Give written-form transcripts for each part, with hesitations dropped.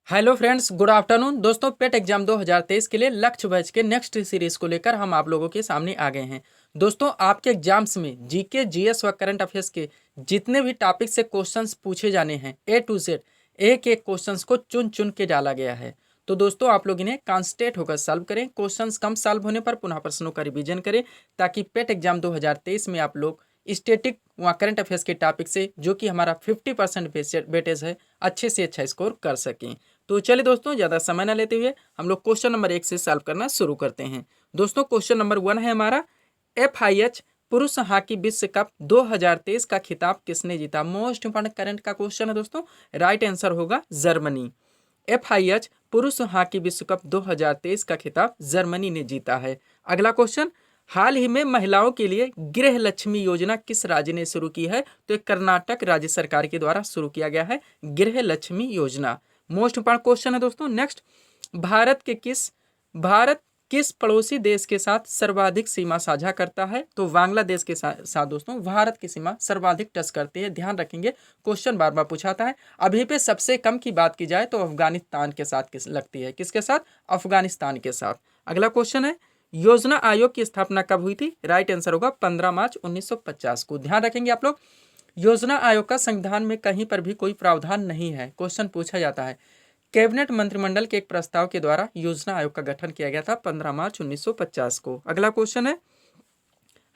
Hello friends, good afternoon. दोस्तों, पेट exam 2023 के लिए लक्ष्य बैच के नेक्स्ट सीरीज को लेकर हम आप लोगों के सामने आ गए हैं। दोस्तों, आपके एग्जाम्स में जीके, जीएस व करंट अफेयर्स के जितने भी टॉपिक से क्वेश्चंस पूछे जाने हैं, ए टू जेड एक एक क्वेश्चंस को चुन चुन के डाला गया है। तो दोस्तों, आप लोग इन्हें कॉन्सेंट्रेट होकर सॉल्व करें। क्वेश्चंस कम सॉल्व होने पर पुनः प्रश्नों का रिवीजन करें, ताकि पेट एग्जाम 2023 में आप लोग स्टेटिक व करंट अफेयर्स के टॉपिक से, जो कि हमारा 50% वेटेज है, अच्छे से अच्छा स्कोर कर सकें। तो चलिए दोस्तों, ज़्यादा समय न लेते हुए हम लोग क्वेश्चन नंबर 1 से सॉल्व करना शुरू करते हैं। दोस्तों, क्वेश्चन नंबर 1 है हमारा, FIH पुरुष हॉकी विश्व कप 2023 का खिताब किसने जीता। मोस्ट इंपॉर्टेंट करंट का क्वेश्चन है दोस्तों। राइट आंसर होगा जर्मनी। FIH पुरुष हॉकी विश्व कप 2023 का खिताब जर्मनी ने जीता है। अगला क्वेश्चन, हाल ही में महिलाओं के लिए गृह लक्ष्मी योजना किस राज्य ने शुरू की है। तो ये कर्नाटक राज्य सरकार के द्वारा शुरू किया गया है गृह लक्ष्मी योजना। मोस्ट इंपॉर्टेंट क्वेश्चन है दोस्तों। नेक्स्ट, भारत किस पड़ोसी देश के साथ सर्वाधिक सीमा साझा करता है। तो बांग्लादेश के साथ दोस्तों भारत की सीमा सर्वाधिक टच करती है। ध्यान रखेंगे, क्वेश्चन बार बार पूछाता है। अभी पे सबसे कम की बात की जाए तो अफगानिस्तान के साथ लगती है। किसके साथ? अफगानिस्तान के साथ। अगला क्वेश्चन है, योजना आयोग की स्थापना कब हुई थी। राइट आंसर होगा 15 मार्च 1950 को। ध्यान रखेंगे आप लोग, योजना आयोग का संविधान में कहीं पर भी कोई प्रावधान नहीं है। क्वेश्चन पूछा जाता है, कैबिनेट मंत्रिमंडल के एक प्रस्ताव के द्वारा योजना आयोग का गठन किया गया था 15 मार्च 1950 को। अगला क्वेश्चन है,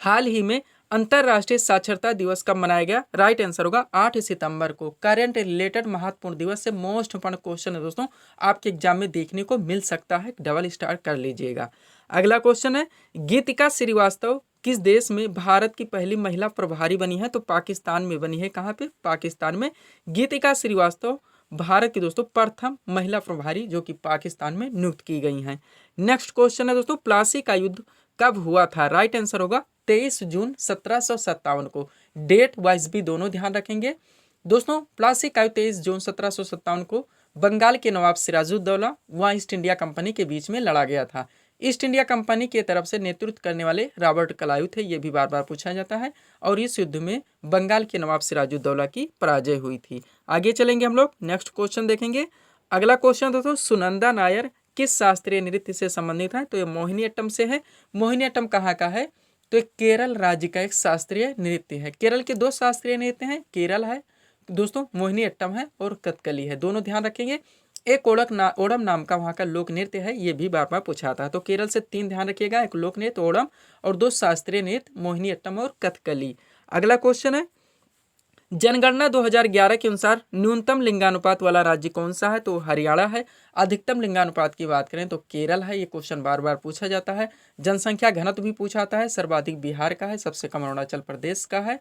हाल ही में अंतरराष्ट्रीय साक्षरता दिवस कब मनाया गया। राइट आंसर होगा 8 सितंबर को। करंट रिलेटेड महत्वपूर्ण दिवस से मोस्ट इंपॉर्टेंट क्वेश्चन है दोस्तों, आपके एग्जाम में देखने को मिल सकता है, डबल स्टार कर लीजिएगा। अगला क्वेश्चन है, गीतिका श्रीवास्तव किस देश में भारत की पहली महिला प्रभारी बनी है। तो पाकिस्तान में बनी है। कहाँ पे? पाकिस्तान में। गीतिका श्रीवास्तव भारत की दोस्तों प्रथम महिला प्रभारी जो कि पाकिस्तान में नियुक्त की गई हैं। नेक्स्ट क्वेश्चन है दोस्तों, प्लासी का युद्ध कब हुआ था। राइट आंसर होगा 23 जून 1757 को। डेट वाइज भी दोनों ध्यान रखेंगे दोस्तों। प्लासी का युद्ध 23 जून 1757 को बंगाल के नवाब सिराजुद्दौला व ईस्ट इंडिया कंपनी के बीच में लड़ा गया था। ईस्ट इंडिया कंपनी की तरफ से नेतृत्व करने वाले रॉबर्ट क्लाइव थे। ये भी बार बार पूछा जाता है। और इस युद्ध में बंगाल के नवाब सिराजुद्दौला की पराजय हुई थी। आगे चलेंगे हम लोग, नेक्स्ट क्वेश्चन देखेंगे। अगला क्वेश्चन दोस्तों, सुनंदा नायर किस शास्त्रीय नृत्य से संबंधित है। तो ये मोहिनीअट्टम से है। मोहिनीअट्टम कहाँ का है। तो ये केरल राज्य का एक शास्त्रीय नृत्य है। केरल के दो शास्त्रीय नृत्य हैं, केरल है दोस्तों, मोहिनीअट्टम है और कथकली है। दोनों ध्यान रखेंगे। एक ओणम नाम का वहाँ का लोक नृत्य है। ये भी बार बार पूछा था। तो केरल से 3 ध्यान रखिएगा, एक लोक नृत्य ओणम और 2 शास्त्रीय नृत्य मोहिनीअट्टम और कथकली। अगला क्वेश्चन है, जनगणना 2011 के अनुसार न्यूनतम लिंगानुपात वाला राज्य कौन सा है। तो हरियाणा है। अधिकतम लिंगानुपात की बात करें तो केरल है। ये क्वेश्चन बार बार पूछा जाता है। जनसंख्या घनत्व भी पूछाता है। सर्वाधिक बिहार का है, सबसे कम अरुणाचल प्रदेश का है।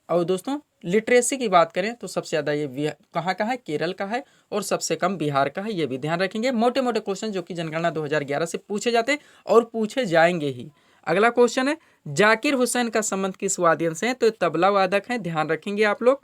और दोस्तों, लिटरेसी की बात करें तो सबसे ज़्यादा ये कहाँ का है, केरल का है। और सबसे कम बिहार का है। ये भी ध्यान रखेंगे। मोटे मोटे क्वेश्चन जो कि जनगणना 2011 से पूछे जाते और पूछे जाएंगे ही। अगला क्वेश्चन है, जाकिर हुसैन का संबंध किस वाद्यंत्र से है। तो तबला वादक है, ध्यान रखेंगे आप लोग।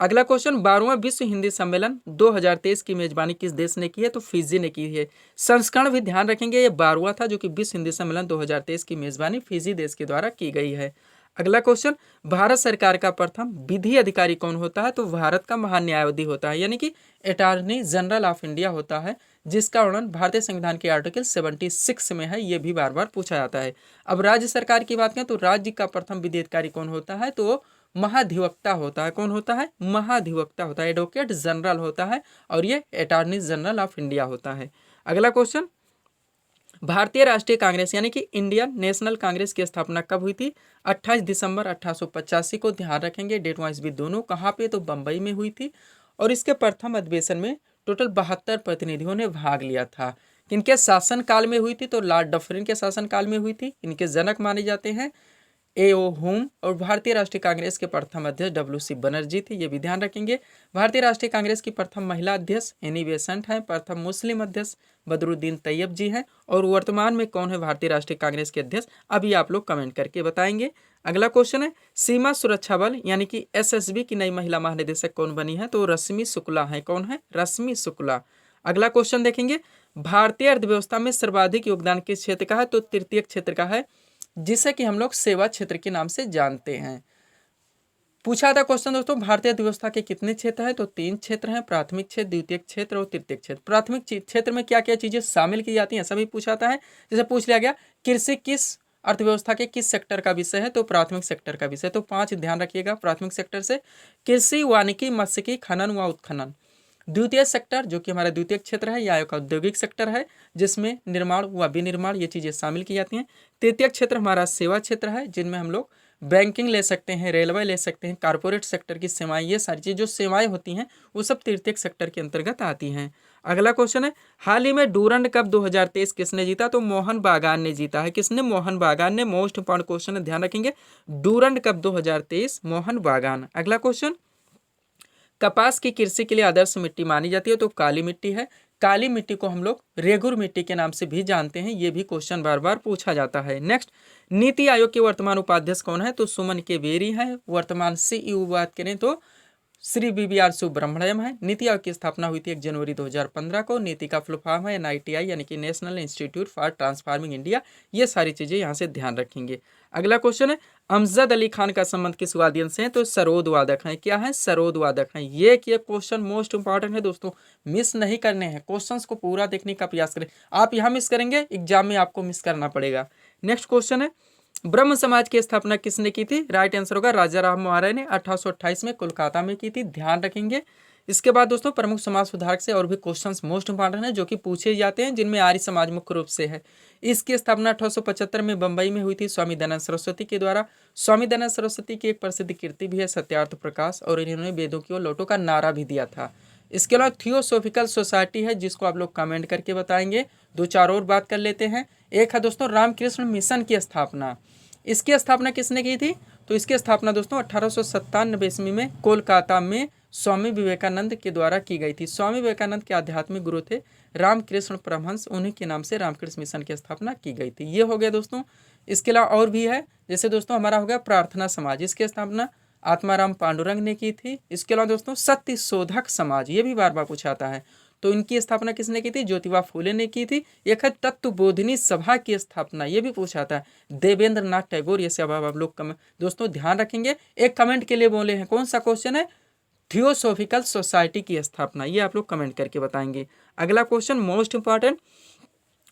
अगला क्वेश्चन, 12वां विश्व हिंदी सम्मेलन 2023 की मेजबानी किस देश ने की है। तो फिजी ने की है। संस्करण भी ध्यान रखेंगे, ये 12वां था जो कि विश्व हिंदी सम्मेलन 2023 की मेजबानी फिजी देश के द्वारा की गई है। अगला क्वेश्चन, भारत सरकार का प्रथम विधि अधिकारी कौन होता है। तो भारत का महान्यायवादी होता है, यानी कि अटॉर्नी जनरल ऑफ इंडिया होता है, जिसका वर्णन भारतीय संविधान के आर्टिकल 76 में है। ये भी बार बार पूछा जाता है। अब राज्य सरकार की बात करें तो राज्य का प्रथम विधि अधिकारी कौन होता है। तो महाधिवक्ता होता है। कौन होता है? महाधिवक्ता होता है, एडवोकेट जनरल होता है। और ये अटॉर्नी जनरल ऑफ इंडिया होता है। अगला क्वेश्चन, भारतीय राष्ट्रीय कांग्रेस यानी कि इंडियन नेशनल कांग्रेस की स्थापना कब हुई थी। 28 दिसंबर 1885 को। ध्यान रखेंगे, डेट वाइज भी दोनों। कहाँ पे? तो बंबई में हुई थी। और इसके प्रथम अधिवेशन में टोटल 72 प्रतिनिधियों ने भाग लिया था। इनके शासनकाल में हुई थी। तो लॉर्ड डफरिन के शासनकाल में हुई थी। इनके जनक माने जाते हैं A.O. होम। और भारतीय राष्ट्रीय कांग्रेस के प्रथम अध्यक्ष W.C. बनर्जी थे। ये भी ध्यान रखेंगे। भारतीय राष्ट्रीय कांग्रेस की प्रथम महिला अध्यक्ष एनी बेसेंट हैं। प्रथम मुस्लिम अध्यक्ष बदरुद्दीन तैयब जी हैं। और वर्तमान में कौन है भारतीय राष्ट्रीय कांग्रेस के अध्यक्ष, अभी आप लोग कमेंट करके बताएंगे। अगला क्वेश्चन है, सीमा सुरक्षा बल यानी कि SSB की नई महिला महानिदेशक कौन बनी है। तो रश्मि शुक्ला है। कौन है? रश्मि शुक्ला। अगला क्वेश्चन देखेंगे, भारतीय अर्थव्यवस्था में सर्वाधिक योगदान किस क्षेत्र का है। तो तृतीय क्षेत्र का है, जिसे कि हम लोग सेवा क्षेत्र के नाम से जानते हैं। पूछा था क्वेश्चन दोस्तों, भारतीय अर्थव्यवस्था के कितने क्षेत्र हैं? तो 3 क्षेत्र हैं, प्राथमिक क्षेत्र, द्वितीयक क्षेत्र और तृतीयक क्षेत्र। प्राथमिक क्षेत्र में क्या क्या चीजें शामिल की जाती हैं, ऐसा भी पूछा था है। जैसे पूछ लिया गया कृषि किस अर्थव्यवस्था के किस सेक्टर का विषय है? तो प्राथमिक सेक्टर का विषय। तो 5 ध्यान रखिएगा प्राथमिक सेक्टर से। कृषि, वानिकी, मत्स्यिकी, खनन व उत्खनन। द्वितीय सेक्टर जो कि हमारा द्वितीय क्षेत्र है, यह एक औद्योगिक सेक्टर है जिसमें निर्माण व विनिर्माण ये चीजें शामिल की जाती हैं। तृतीय क्षेत्र हमारा सेवा क्षेत्र है जिनमें हम लोग बैंकिंग ले सकते हैं, रेलवे ले सकते हैं, कारपोरेट सेक्टर की सेवाएं, ये सारी चीज़ जो सेवाएं होती हैं वो सब तृतीयक सेक्टर के अंतर्गत आती हैं। अगला क्वेश्चन है, हाल ही में डूरंड कप 2023 किसने जीता? तो मोहन बागान ने जीता है। किसने? मोहन बागान ने। मोस्ट इंपॉर्टेंट क्वेश्चन है, ध्यान रखेंगे। डूरंड कप 2023 मोहन बागान। अगला क्वेश्चन, कपास की कृषि के लिए आदर्श मिट्टी मानी जाती है? तो काली मिट्टी है। काली मिट्टी को हम लोग रेगुर मिट्टी के नाम से भी जानते हैं, ये भी क्वेश्चन बार बार पूछा जाता है। नेक्स्ट, नीति आयोग के वर्तमान उपाध्यक्ष कौन है? तो सुमन के बेरी है। वर्तमान सीईओ बात करें तो श्री BVR सुब्रमण्यम है। नीति आयोग की स्थापना हुई थी 1 जनवरी 2015 को। नीति का फुल फॉर्म है NITI यानी कि national institute for transforming India. ये सारी चीजें यहाँ से ध्यान रखेंगे। अगला क्वेश्चन है, अमजद अली खान का संबंध किस वाद्यन से है? तो सरोद वादक है। क्या है? सरोद वादक है। ये क्वेश्चन मोस्ट इंपॉर्टेंट है दोस्तों, मिस नहीं करने हैं। क्वेश्चंस को पूरा देखने का प्रयास करें। आप यहाँ मिस करेंगे, एग्जाम में आपको मिस करना पड़ेगा। नेक्स्ट क्वेश्चन है, ब्रह्म समाज की स्थापना किसने की थी? राइट आंसर होगा राजा राम मोहन राय ने 1828 में कोलकाता में की थी। ध्यान रखेंगे। इसके बाद दोस्तों प्रमुख समाज सुधारक से और भी क्वेश्चंस मोस्ट इंपॉर्टेंट है जो कि पूछे जाते हैं, जिनमें आर्य समाज मुख्य रूप से है। इसकी स्थापना 1875 में बंबई में हुई थी स्वामी दयानंद सरस्वती के द्वारा। स्वामी दयानंद सरस्वती की एक प्रसिद्ध कीर्ति भी है सत्यार्थ प्रकाश, और इन्होंने वेदों की ओर लौटो का नारा भी दिया था। इसके अलावा थियोसॉफिकल सोसाइटी है जिसको आप लोग कमेंट करके बताएंगे। 2-4 और बात कर लेते हैं। एक है दोस्तों रामकृष्ण मिशन की स्थापना। इसकी स्थापना किसने की थी? तो इसकी स्थापना दोस्तों 1897 ईस्वी में कोलकाता में स्वामी विवेकानंद के द्वारा की गई थी। स्वामी विवेकानंद के आध्यात्मिक गुरु थे रामकृष्ण परमहंस, उन्हीं के नाम से रामकृष्ण मिशन की स्थापना की गई थी। ये हो गया दोस्तों। इसके अलावा और भी है, जैसे दोस्तों हमारा हो गया प्रार्थना समाज, इसकी स्थापना आत्माराम पांडुरंग ने की थी। इसके अलावा दोस्तों सत्य शोधक समाज, ये भी बार बार पूछा जाता है, तो इनकी स्थापना किसने की थी? ज्योतिबा फूले ने की थी। एक है तत्वबोधिनी सभा की स्थापना, ये भी पूछा था देवेंद्र नाथ टैगोर। ये सभा आप लोग दोस्तों ध्यान रखेंगे। एक कमेंट के लिए बोले हैं, कौन सा क्वेश्चन है? थियोसॉफिकल सोसाइटी की स्थापना, ये आप लोग कमेंट करके बताएंगे। अगला क्वेश्चन मोस्ट इंपॉर्टेंट,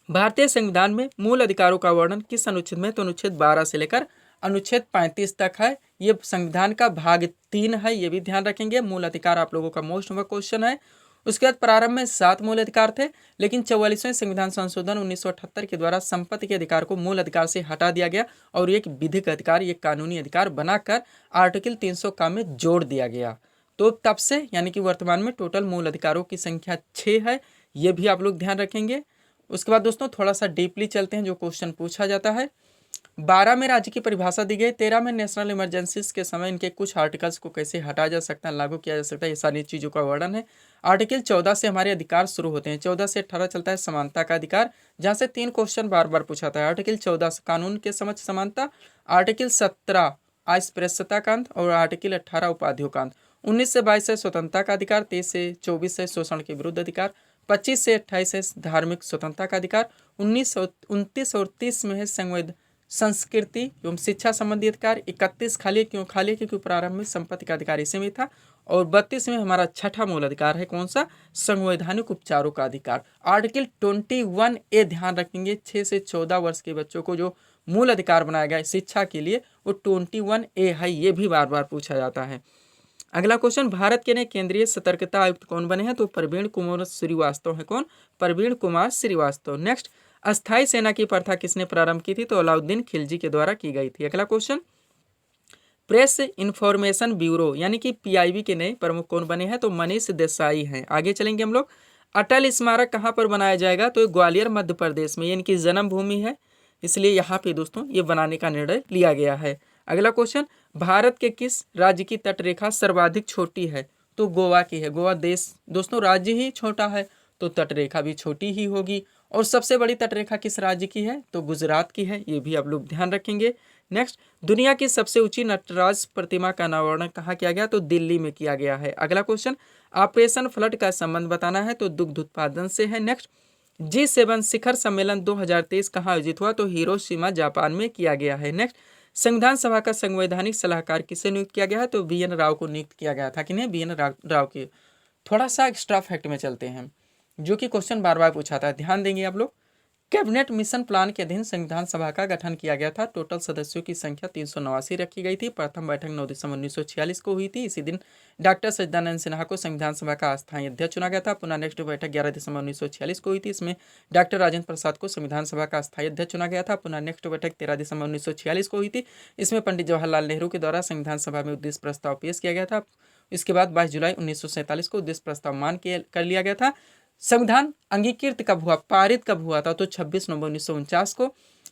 भारतीय संविधान में मूल अधिकारों का वर्णन किस अनुच्छेद में? तो अनुच्छेद 12 से लेकर अनुच्छेद 35 तक है। ये संविधान का भाग 3 है, ये भी ध्यान रखेंगे। मूल अधिकार आप लोगों का मोस्ट इंपॉर्टेंट क्वेश्चन है। उसके बाद प्रारंभ में 7 मूल अधिकार थे, लेकिन 44वें संविधान संशोधन 1978 के द्वारा संपत्ति के अधिकार को मूल अधिकार से हटा दिया गया और एक विधिक अधिकार, एक कानूनी अधिकार बनाकर आर्टिकल 300 का में जोड़ दिया गया। तो तब से यानी कि वर्तमान में टोटल मूल अधिकारों की संख्या 6 है, ये भी आप लोग ध्यान रखेंगे। उसके बाद दोस्तों थोड़ा सा डीपली चलते हैं, जो क्वेश्चन पूछा जाता है। 12 में राज्य की परिभाषा दी गई। 13 में नेशनल इमरजेंसीज के समय इनके कुछ आर्टिकल्स को कैसे हटाया जा सकता है, लागू किया जा सकता है, ये सारी चीज़ों का वर्णन है। आर्टिकल 14 से हमारे अधिकार शुरू होते हैं। 14 से 18 चलता है समानता का अधिकार, जहाँ से 3 क्वेश्चन बार बार पूछा था। आर्टिकल 14 कानून के समक्ष समानता, आर्टिकल 17 अस्पृश्यता का अंत और आर्टिकल 18 उपाधियों का अंत। 19 से 22 है स्वतंत्रता का अधिकार, 23 से 24 है शोषण के विरुद्ध अधिकार, 25 से 28 है धार्मिक स्वतंत्रता का अधिकार, 29 और 30 में है संस्कृति एवं शिक्षा संबंधी अधिकार, 31 खाली क्योंकि प्रारंभ में संपत्ति का अधिकार इसी में था, और 32 में हमारा छठा मूल अधिकार है कौन सा? संवैधानिक उपचारों का अधिकार। आर्टिकल 21A ध्यान रखेंगे, 6 से 14 वर्ष के बच्चों को जो मूल अधिकार बनाया गया है शिक्षा के लिए, वो 21A है, ये भी बार बार पूछा जाता है। अगला क्वेश्चन, भारत के नए केंद्रीय सतर्कता आयुक्त कौन बने हैं? तो प्रवीण कुमार श्रीवास्तव है। कौन? प्रवीण कुमार श्रीवास्तव। नेक्स्ट, अस्थाई सेना की प्रथा किसने प्रारंभ की थी? तो अलाउद्दीन खिलजी के द्वारा की गई थी। अगला क्वेश्चन, प्रेस इंफॉर्मेशन ब्यूरो यानी कि PIB के नए प्रमुख कौन बने हैं? तो मनीष देसाई हैं। आगे चलेंगे हम लोग। अटल स्मारक कहाँ पर बनाया जाएगा? तो ग्वालियर मध्य प्रदेश में, ये इनकी जन्मभूमि है, इसलिए यहाँ पे दोस्तों ये बनाने का निर्णय लिया गया है। अगला क्वेश्चन, भारत के किस राज्य की तटरेखा सर्वाधिक छोटी है? तो गोवा की है। गोवा देश दोस्तों राज्य ही छोटा है तो तटरेखा भी छोटी ही होगी। और सबसे बड़ी तटरेखा किस राज्य की है? तो गुजरात की है, ये भी आप लोग ध्यान रखेंगे। नेक्स्ट, दुनिया की सबसे ऊंची नटराज प्रतिमा का अनावरण कहाँ किया गया? तो दिल्ली में किया गया है। अगला क्वेश्चन, ऑपरेशन फ्लड का संबंध बताना है, तो दुग्ध उत्पादन से है। नेक्स्ट, G7 शिखर सम्मेलन 2023 कहाँ आयोजित हुआ? तो हिरोशिमा जापान में किया गया है। नेक्स्ट, संविधान सभा का संवैधानिक सलाहकार किसे नियुक्त किया गया है? तो BN राव को नियुक्त किया गया था। किन्हें? BN राव के। थोड़ा सा एक्स्ट्रा फैक्ट में चलते हैं जो कि क्वेश्चन बार बार पूछा था, ध्यान देंगे आप लोग। कैबिनेट मिशन प्लान के अधीन संविधान सभा का गठन किया गया था। टोटल सदस्यों की संख्या 389 रखी गई थी। प्रथम बैठक 9 दिसंबर 1946 को हुई थी। इसी दिन डॉक्टर सच्चिदानंद सिन्हा को संविधान सभा का अस्थायी अध्यक्ष चुना गया था। पुनः नेक्स्ट बैठक 11 दिसंबर 1946 को हुई थी। इसमें डॉक्टर राजेंद्र प्रसाद को संविधान सभा का अस्थायी अध्यक्ष चुना गया था। पुनः नेक्स्ट बैठक 13 दिसंबर 1946 को हुई थी। इसमें पंडित जवाहरलाल नेहरू के द्वारा संविधान सभा में उद्देश्य प्रस्ताव पेश किया गया था। इसके बाद 22 जुलाई 1947 को उद्देश्य प्रस्ताव मान कर लिया गया था। संविधान अंगीकृत कब हुआ, पारित कब हुआ था? तो 26 नवंबर 1949 को।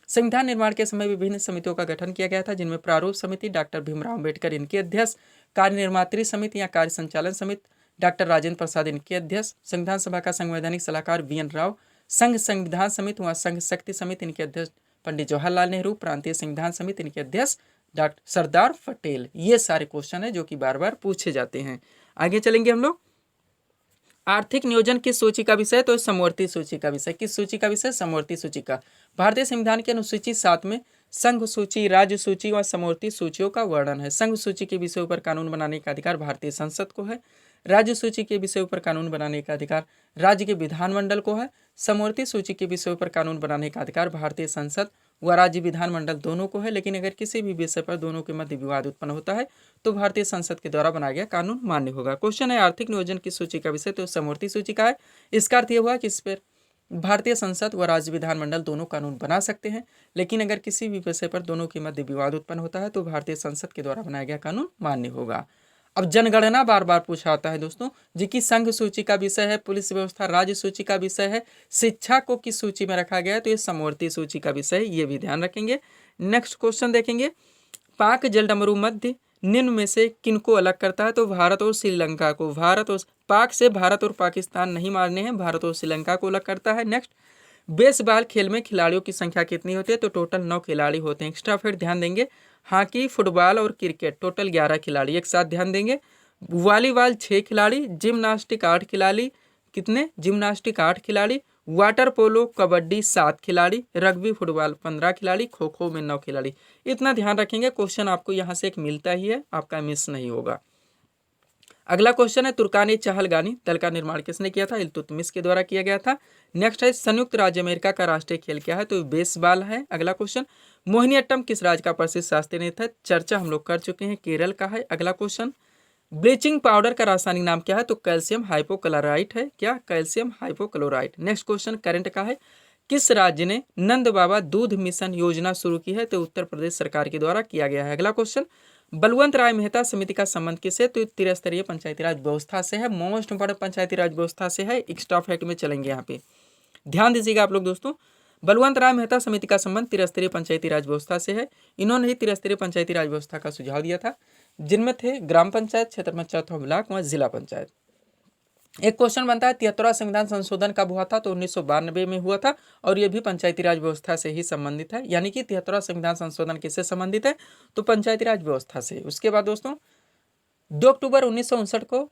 संविधान निर्माण के समय विभिन्न समितियों का गठन किया गया था, जिनमें प्रारूप समिति डॉक्टर भीमराव अम्बेडकर इनके अध्यक्ष, कार्यनिर्मात्री समिति या कार्य संचालन समिति डॉक्टर राजेंद्र प्रसाद इनके अध्यक्ष, संविधान सभा का संवैधानिक सलाहकार BN राव, संघ संविधान समिति व संघ शक्ति समिति इनके अध्यक्ष पंडित जवाहरलाल नेहरू, प्रांतीय संविधान समिति इनके अध्यक्ष डॉक्टर सरदार पटेल। ये सारे क्वेश्चन है जो कि बार बार पूछे जाते हैं। आगे चलेंगे हम लोग। आर्थिक नियोजन किस सूची का विषय? तो समवर्ती सूची का विषय। किस सूची का विषय? समवर्ती सूची का। भारतीय संविधान की अनुसूची 7 में संघ सूची, राज्य सूची व समवर्ती सूचियों का वर्णन है। संघ सूची के विषयों पर कानून बनाने का अधिकार भारतीय संसद को है। राज्य सूची के विषयों पर कानून बनाने का अधिकार राज्य के विधानमंडल को है। समवर्ती सूची के विषयों पर कानून बनाने का अधिकार भारतीय संसद व राज्य विधानमंडल दोनों को है। लेकिन अगर किसी भी विषय पर दोनों के मध्य विवाद उत्पन्न होता है तो भारतीय संसद के द्वारा बनाया गया कानून मान्य होगा। क्वेश्चन है आर्थिक नियोजन की सूची का विषय? तो समवर्ती सूची का है। इसका अर्थ यह हुआ कि इस पर भारतीय संसद व राज्य विधानमंडल दोनों कानून बना सकते हैं, लेकिन अगर किसी भी विषय पर दोनों के मध्य विवाद उत्पन्न होता है तो भारतीय संसद के द्वारा बनाया गया कानून मान्य होगा। अब जनगणना बार बार पूछा आता है दोस्तों, जो कि संघ सूची का विषय है। पुलिस व्यवस्था राज्य सूची का विषय है। शिक्षा को किस सूची में रखा गया है? तो ये समवर्ती सूची का विषय है, ये भी ध्यान रखेंगे। नेक्स्ट क्वेश्चन देखेंगे, पाक जलडमरू मध्य निम्न में से किनको अलग करता है? तो भारत और श्रीलंका को। भारत और पाक से भारत और पाकिस्तान नहीं मारने हैं, भारत और श्रीलंका को अलग करता है। नेक्स्ट, बेसबॉल खेल में खिलाड़ियों की संख्या कितनी होती है? तो टोटल 9 खिलाड़ी होते हैं। एक्स्ट्रा फिर ध्यान देंगे, हॉकी, फुटबॉल और क्रिकेट टोटल 11 खिलाड़ी एक साथ ध्यान देंगे। वॉलीबॉल 6 खिलाड़ी, जिम्नास्टिक 8 खिलाड़ी, कितने? जिम्नास्टिक 8 खिलाड़ी, वाटर पोलो कबड्डी 7 खिलाड़ी, रग्बी फुटबॉल 15 खिलाड़ी, खो खो में 9 खिलाड़ी। इतना ध्यान रखेंगे, क्वेश्चन आपको यहाँ से एक मिलता ही है, आपका मिस नहीं होगा। अगला क्वेश्चन है, तुर्कानी चहलगानी दल का निर्माण किसने किया था? इल्तुतमिश के द्वारा किया गया था। नेक्स्ट है, संयुक्त राज्य अमेरिका का राष्ट्रीय खेल क्या है? तो बेसबॉल है। अगला क्वेश्चन, मोहिनीअट्टम किस राज्य का प्रसिद्ध शास्त्रीय नृत्य है? चर्चा हम लोग कर चुके हैं, केरल का है। अगला क्वेश्चन, ब्लीचिंग पाउडर का रासायनिक नाम क्या है? तो कैल्शियम हाइपोक्लोराइट है। क्या? Calcium hypochlorite. Next question current का है, किस राज्य ने नंद बाबा दूध मिशन योजना शुरू की है? तो उत्तर प्रदेश सरकार के द्वारा किया गया है। अगला क्वेश्चन, बलवंत राय मेहता समिति का संबंध किससे? तो त्रिस्तरीय पंचायती राज व्यवस्था से है। मोस्ट इंपोर्टेंट पंचायती राज व्यवस्था से है। एक्स्ट्रा फैक्ट में चलेंगे यहाँ पे, ध्यान दीजिएगा आप लोग दोस्तों। बलवंत राय मेहता समिति का संबंध त्रिस्तरीय पंचायती राज व्यवस्था से है। इन्होंने ही त्रिस्तरीय पंचायती राज व्यवस्था का सुझाव दिया था, जिनमें थे ग्राम पंचायत, क्षेत्र पंचायत, ब्लॉक व जिला पंचायत। एक क्वेश्चन बनता है, 73वां संविधान संशोधन कब हुआ था? तो 1992 में हुआ था, और ये भी पंचायती राज व्यवस्था से ही संबंधित है। यानी कि 73वां संविधान संशोधन किससे संबंधित है? तो पंचायती राज व्यवस्था से। उसके बाद दोस्तों 2 अक्टूबर 1959 को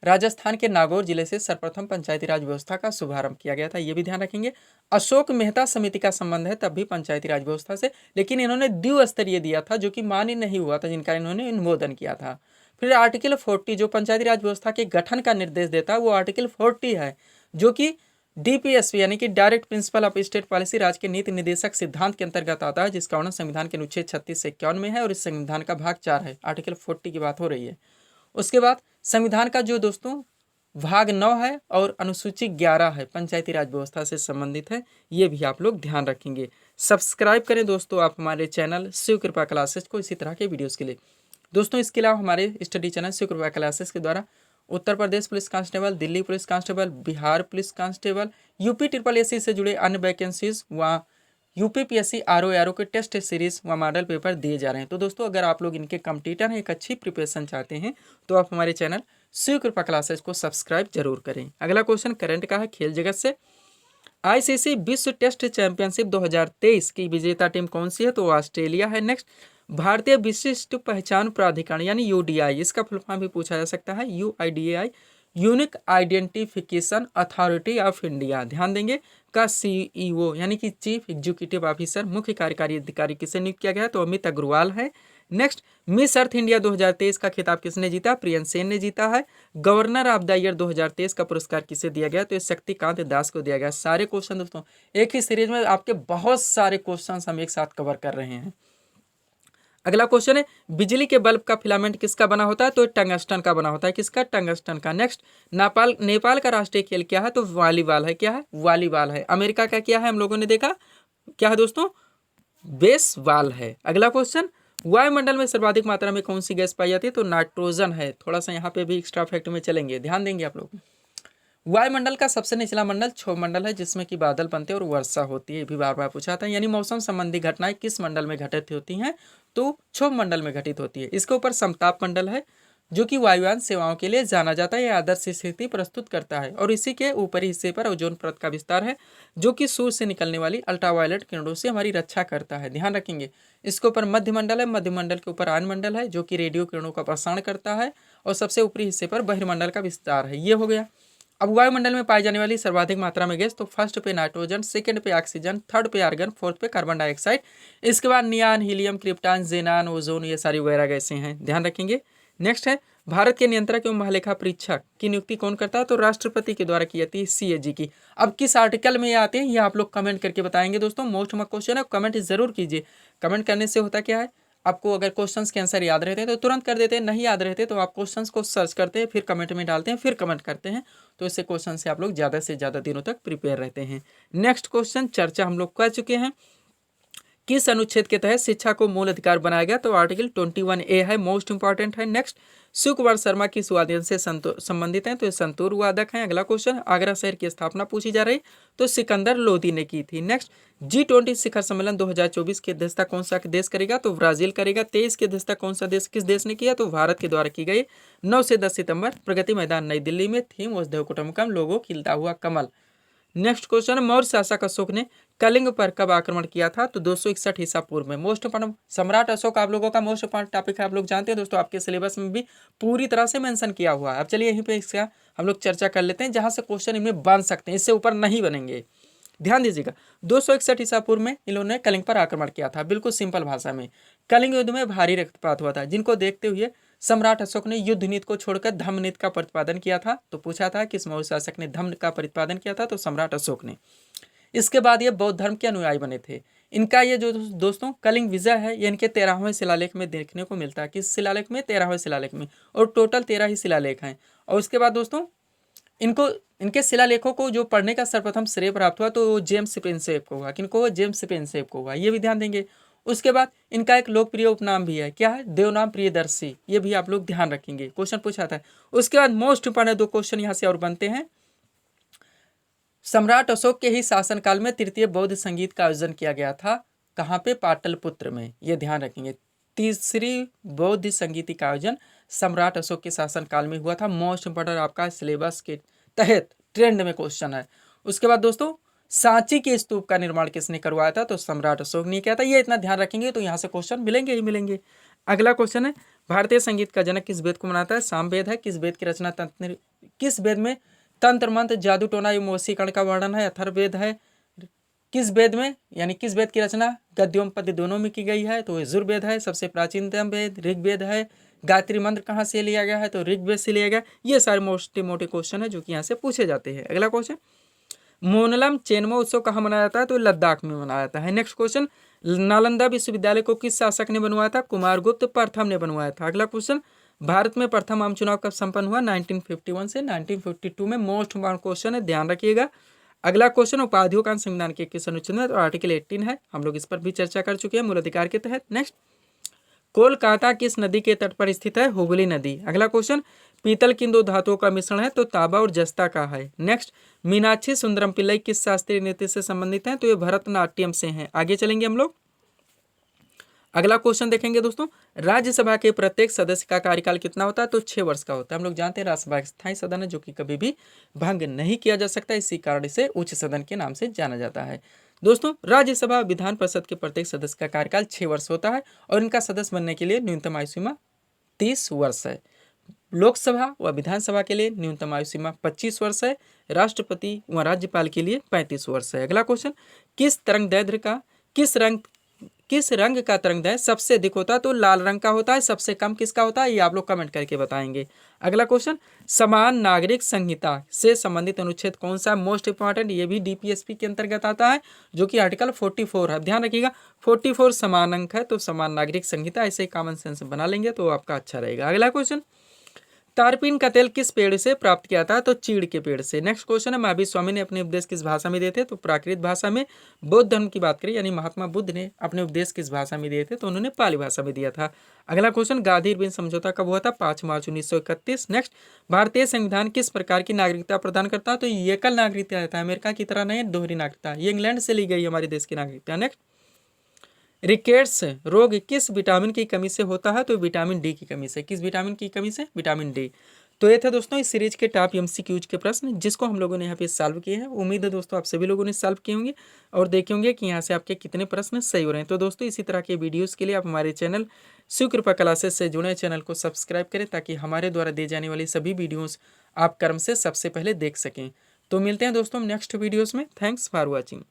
राजस्थान के नागौर जिले से सर्वप्रथम पंचायती राज व्यवस्था का शुभारंभ किया गया था, ये भी ध्यान रखेंगे। अशोक मेहता समिति का संबंध है तब भी पंचायती राज व्यवस्था से, लेकिन इन्होंने द्विस्तरीय दिया था जो कि मान्य नहीं हुआ था, जिनका इन्होंने अनुमोदन किया था। फिर आर्टिकल 40 जो पंचायती राज व्यवस्था के गठन का निर्देश देता है, वो आर्टिकल 40 है, जो कि DPSP यानी कि direct principle of state policy राज्य के नीति निर्देशक सिद्धांत के अंतर्गत आता है, जिसका वर्णन संविधान के अनुच्छेद 36 से 51 में है, और इस संविधान का भाग 4 है। आर्टिकल 40 की बात हो रही है। उसके बाद संविधान का जो दोस्तों भाग 9 है और अनुसूची 11 है, पंचायती राज व्यवस्था से संबंधित है, ये भी आप लोग ध्यान रखेंगे। सब्सक्राइब करें दोस्तों आप हमारे चैनल शिव कृपा क्लासेस को इसी तरह के वीडियोस के लिए। दोस्तों इसके अलावा हमारे स्टडी चैनल शिव कृपा क्लासेस के द्वारा Uttar Pradesh police constable, Delhi police constable, Bihar police constable, UP SSSC से जुड़े अन्य वैकेंसीज व UPPSC RO के टेस्ट सीरीज व मॉडल पेपर दिए जा रहे हैं। तो दोस्तों अगर आप लोग इनके कम्पिटिटर हैं, एक अच्छी प्रिपरेशन चाहते हैं, तो आप हमारे चैनल शिव कृपा क्लासेस को सब्सक्राइब जरूर करें। अगला क्वेश्चन करंट का है, खेल जगत से। ICC विश्व टेस्ट चैंपियनशिप 2023 की विजेता टीम कौन सी है? तो ऑस्ट्रेलिया है। नेक्स्ट, भारतीय विशिष्ट पहचान प्राधिकरण यानी UDI, इसका फुल फॉर्म भी पूछा जा सकता है, UIDAI, unique identification authority of India, ध्यान देंगे, का CEO यानी कि चीफ एग्जीक्यूटिव ऑफिसर, मुख्य कार्यकारी अधिकारी किसे नियुक्त किया गया? तो अमित अग्रवाल है। नेक्स्ट, मिस अर्थ इंडिया 2023 का खिताब किसने जीता? प्रियंका सेन ने जीता है। गवर्नर ऑफ द ईयर 2023 का पुरस्कार किसे दिया गया? तो शक्तिकांत दास को दिया गया। सारे क्वेश्चन दोस्तों एक ही सीरीज में आपके बहुत सारे क्वेश्चन हम एक साथ कवर कर रहे हैं। अगला क्वेश्चन है, बिजली के बल्ब का फिलामेंट किसका बना होता है? तो टंगस्टन का बना होता है। किसका? टंगस्टन का। नेक्स्ट, नेपाल का राष्ट्रीय खेल क्या है? तो वॉलीबॉल है। क्या है? वॉलीबॉल है। अमेरिका का क्या है? हम लोगों ने देखा क्या है दोस्तों? बेसबॉल है। अगला क्वेश्चन, वायुमंडल में सर्वाधिक मात्रा में कौन सी गैस पाई जाती है? तो नाइट्रोजन है। थोड़ा सा यहाँ पे भी एक्स्ट्रा फैक्ट में चलेंगे, ध्यान देंगे आप लोग। वायुमंडल का सबसे निचला मंडल क्षोभ मंडल है, जिसमें कि बादल बनते हैं और वर्षा होती है, भी बार बार पूछा था। यानी मौसम संबंधी घटनाएं किस मंडल में घटित होती हैं? तो क्षोभ मंडल में घटित होती है। इसके ऊपर समताप मंडल है, जो कि वायुयान सेवाओं के लिए जाना जाता है। यह आदर्श स्थिति प्रस्तुत करता है। और इसी के ऊपरी हिस्से पर ओजोन परत का विस्तार है, जो कि सूर्य से निकलने वाली अल्ट्रावायलेट किरणों से हमारी रक्षा करता है, ध्यान रखेंगे। इसके ऊपर मध्यमंडल है। मध्यमंडल के ऊपर आयनमंडल है, जो कि रेडियो किरणों का प्रसारण करता है। और सबसे ऊपरी हिस्से पर बहिर्मंडल का विस्तार है। ये हो गया। अब वायुमंडल में पाई जाने वाली सर्वाधिक मात्रा में गैस, तो फर्स्ट पे नाइट्रोजन, सेकंड पे ऑक्सीजन, थर्ड पे आर्गन, फोर्थ पे कार्बन डाइऑक्साइड। इसके बाद नियान, हीलियम, क्रिप्टॉन, जेनान, ओजोन, ये सारी वगैरह गैसें हैं, ध्यान रखेंगे। नेक्स्ट है, भारत के नियंत्रक एवं महालेखा परीक्षक की नियुक्ति कौन करता है? तो राष्ट्रपति के द्वारा की जाती है, CAG की। अब किस आर्टिकल में ये आते हैं, ये आप लोग कमेंट करके बताएंगे दोस्तों। मोस्ट क्वेश्चन है, कमेंट जरूर कीजिए। कमेंट करने से होता क्या है, आपको अगर क्वेश्चंस के आंसर याद रहते हैं तो तुरंत कर देते हैं, नहीं याद रहते तो आप क्वेश्चंस को सर्च करते हैं, फिर कमेंट में डालते हैं, फिर कमेंट करते हैं। तो इससे क्वेश्चन से आप लोग ज़्यादा से ज़्यादा दिनों तक प्रिपेयर रहते हैं। नेक्स्ट क्वेश्चन चर्चा हम लोग कर चुके हैं। किस अनुच्छेद के तहत शिक्षा को मूल अधिकार बनाया गया? तो आर्टिकल 21A है, मोस्ट इंपॉर्टेंट है। नेक्स्ट, शिव कुमार शर्मा किस वाद्य से संबंधित हैं? तो ये संतूर वादक हैं। अगला क्वेश्चन, आगरा शहर की स्थापना पूछी जा रही, तो सिकंदर लोदी ने की थी। नेक्स्ट, G20 शिखर सम्मेलन 2024 की अध्यक्षता कौन सा देश करेगा? तो ब्राजील करेगा। 23 की अध्यक्षता कौन सा देश, किस देश ने किया? तो भारत के द्वारा की गई। 9 से 10 सितंबर, प्रगति मैदान नई दिल्ली में। थीम वसुधैव कुटुंबकम, लोगो खिलता हुआ कमल। नेक्स्ट क्वेश्चन, मौर्य शासक अशोक ने कलिंग पर कब आक्रमण किया था? तो 261 ईसा पूर्व में। मोस्ट इंपॉर्टेंट सम्राट अशोक आप लोगों का मोस्ट इंपॉर्टेंट टॉपिक है, आप लोग जानते हैं दोस्तों, आपके सिलेबस में भी पूरी तरह से मेंशन किया हुआ है। अब चलिए यहीं पे इसका हम लोग चर्चा कर लेते हैं, जहां से क्वेश्चन इनमें बन सकते हैं, इससे ऊपर नहीं बनेंगे। ध्यान दीजिएगा, 261 ईसा पूर्व में इन्होंने कलिंग पर आक्रमण किया था। बिल्कुल सिंपल भाषा में, कलिंग युद्ध में भारी रक्तपात हुआ था, जिनको देखते हुए सम्राट अशोक ने युद्ध नीति को छोड़कर धम्म नीति का प्रतिपादन किया था। तो पूछा था किस मौर्य शासक ने धम्म का प्रतिपादन किया था? तो सम्राट अशोक ने। इसके बाद ये बौद्ध धर्म के अनुयायी बने थे। इनका ये जो दोस्तों कलिंग विजय है, ये इनके 13वें शिलालेख में देखने को मिलता है। किस शिलालेख में? 13वें शिलालेख में। और टोटल 13 ही शिलालेख हैं। और उसके बाद दोस्तों इनको इनके शिलालेखों को जो पढ़ने का सर्वप्रथम श्रेय प्राप्त हुआ, तो जेम्स प्रिंसेप को हुआ। किनको हुआ? जेम्स प्रिंसेप को हुआ। ये भी ध्यान देंगे। उसके बाद इनका एक लोकप्रिय उपनाम भी है, क्या है? देवनाम प्रियदर्शी। ये भी आप लोग ध्यान रखेंगे, क्वेश्चन पूछा था। उसके बाद मोस्ट इंपॉर्टेंट 2 क्वेश्चन यहाँ से और बनते हैं। सम्राट अशोक के ही शासनकाल में तृतीय बौद्ध संगीत का आयोजन किया गया था। कहाँ पे? पाटलिपुत्र में। ये ध्यान रखेंगे, तीसरी बौद्ध संगीत का आयोजन सम्राट अशोक के शासनकाल में हुआ था। मोस्ट इंपॉर्टेंट आपका सिलेबस के तहत ट्रेंड में क्वेश्चन है। उसके बाद दोस्तों सांची के स्तूप का निर्माण किसने करवाया था? तो सम्राट अशोक ने किया था। ये इतना ध्यान रखेंगे तो यहाँ से क्वेश्चन मिलेंगे ही मिलेंगे। अगला क्वेश्चन है, भारतीय संगीत का जनक किस वेद को मानता है? सामवेद है। किस वेद की रचना किस वेद में तंत्र मंत्र, जादू टोना एवं वशीकरण का वर्णन है? अथर्ववेद है। किस वेद में, यानी किस वेद की रचना गद्य एवं पद्य दोनों में की गई है? तो यजुर्वेद है। सबसे प्राचीनतम वेद ऋग्वेद है। गायत्री मंत्र कहाँ से लिया गया है? तो ऋग्वेद से लिया गया। ये सारे मोटे मोटे क्वेश्चन है जो कि यहाँ से पूछे जाते हैं। अगला क्वेश्चन, मोनलम चेनमो उत्सव कहाँ मनाया जाता है? तो लद्दाख में मनाया जाता है। नेक्स्ट क्वेश्चन, नालंदा विश्वविद्यालय को किस शासक ने बनवाया था? कुमारगुप्त प्रथम ने बनवाया था। अगला क्वेश्चन, भारत में प्रथम आम चुनाव कब संपन्न हुआ? 1951 से 1952 में। मोस्ट इंपॉर्टेंट क्वेश्चन है, ध्यान रखिएगा। अगला क्वेश्चन, उपाधियों का संविधान के किस अनुच्छेद में? तो आर्टिकल 18 है। हम लोग इस पर भी चर्चा कर चुके हैं मूल अधिकार के तहत। नेक्स्ट, कोलकाता किस नदी के तट पर स्थित है? हुगली नदी। अगला क्वेश्चन, पीतल किन 2 धातुओं का मिश्रण है? तो तांबा और जस्ता का है। नेक्स्ट, मीनाक्षी सुंदरम पिल्लई किस शास्त्रीय नृत्य से संबंधित हैं? तो ये भरतनाट्यम से हैं। आगे चलेंगे हम लोग। अगला क्वेश्चन देखेंगे दोस्तों, राज्यसभा के प्रत्येक सदस्य का कार्यकाल कितना होता है? तो 6 वर्ष का होता है। हम लोग जानते हैं राज्यसभा एक स्थायी सदन है, जो कि कभी भी भंग नहीं किया जा सकता। इसी कारण इसे उच्च सदन के नाम से जाना जाता है। दोस्तों राज्यसभा विधान परिषद के प्रत्येक सदस्य का कार्यकाल 6 वर्ष होता है और इनका सदस्य बनने के लिए न्यूनतम आयु सीमा 30 वर्ष है। लोकसभा व विधानसभा के लिए न्यूनतम आयु सीमा 25 वर्ष है। राष्ट्रपति व राज्यपाल के लिए 35 वर्ष है। अगला क्वेश्चन, किस रंग का तरंगदैर्घ्य सबसे अधिक होता है? तो लाल रंग का होता है। सबसे कम किसका होता है? ये आप लोग कमेंट करके बताएंगे। अगला क्वेश्चन, समान नागरिक संहिता से संबंधित अनुच्छेद कौन सा मोस्ट इंपॉर्टेंट? ये भी डीपीएसपी के अंतर्गत आता है, जो कि आर्टिकल 44 है। ध्यान रखिएगा 44 समान अंक है, तो समान नागरिक संहिता, ऐसे कॉमन सेंस बना लेंगे तो आपका अच्छा रहेगा। अगला क्वेश्चन, तारपीन का तेल किस पेड़ से प्राप्त किया था? तो चीड़ के पेड़ से। नेक्स्ट क्वेश्चन है, महावीर स्वामी ने अपने उपदेश किस भाषा में दिए थे? तो प्राकृत भाषा में। बौद्ध धर्म की बात करें, यानी महात्मा बुद्ध ने अपने उपदेश किस भाषा में दिए थे? तो उन्होंने पाली भाषा में दिया था। अगला क्वेश्चन, गांधी-इरविन समझौता कब हुआ था? 5 मार्च 1931। नेक्स्ट, भारतीय संविधान किस प्रकार की नागरिकता प्रदान करता है? तो ये एकल नागरिकता रहता है, अमेरिका की तरह नहीं दोहरी नागरिकता। ये इंग्लैंड से ली गई हमारे देश की नागरिकता। नेक्स्ट, रिकेट्स रोग किस विटामिन की कमी से होता है? तो विटामिन डी की कमी से। किस विटामिन की कमी से? Vitamin D. तो ये थे दोस्तों इस सीरीज के टॉप एमसीक्यूज के प्रश्न, जिसको हम लोगों ने यहाँ पे सॉल्व किए हैं। उम्मीद है दोस्तों आप सभी लोगों ने सॉल्व किए होंगे और देखे होंगे कि यहाँ से आपके कितने प्रश्न सही हो रहे हैं। तो दोस्तों इसी तरह के वीडियोस के लिए आप हमारे चैनल शिव कृपा क्लासेस से जुड़े चैनल को सब्सक्राइब करें, ताकि हमारे द्वारा दी जाने वाली सभी वीडियोज़ आप क्रम से सबसे पहले देख सकें। तो मिलते हैं दोस्तों नेक्स्ट वीडियोज़ में। Thanks for watching.